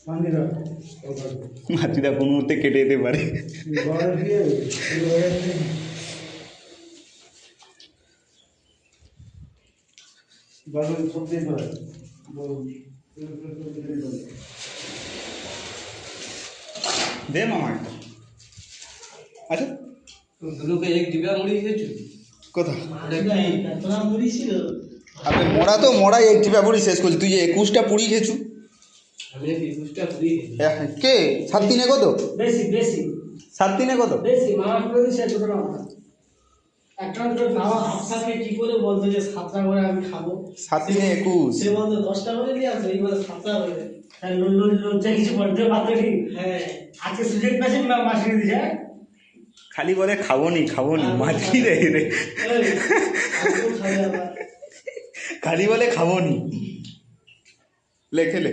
মাতৃদা কোন মুহূর্তে কেটে যেতে পারে। दे मामा একটা আচ্ছা দুটোকে এক ডিবা মুড়ি খেয়েছো কথা তোরা মুড়ি ছিল আরে মোড়া তো মোড়াই এক চিপা পুরি শেষ করছি। তুই যে 21টা পুরি খেয়েছু। আমি 21টা পুরি খেয়েছি। কে 7 দিনে কত? বেশি বেশি 7 দিনে কত? বেশি মামা করে দিছে দুটো না একটা তো নাও হাফসাকে কি করে বলতো যে 7টা করে আমি খাবো 7 দিনে 21 সে বলতো 10টা করে নিয়ে আসো এইবার 7টা করে তাই লজ্জা কিছু বলতে পারতো কি হ্যাঁ আজকে সুযোগ পেয়েছি না মাসি দিছে খালি বলে খাবো নি মাছি রে রে খালি বলে খাবো নি লেখে লে।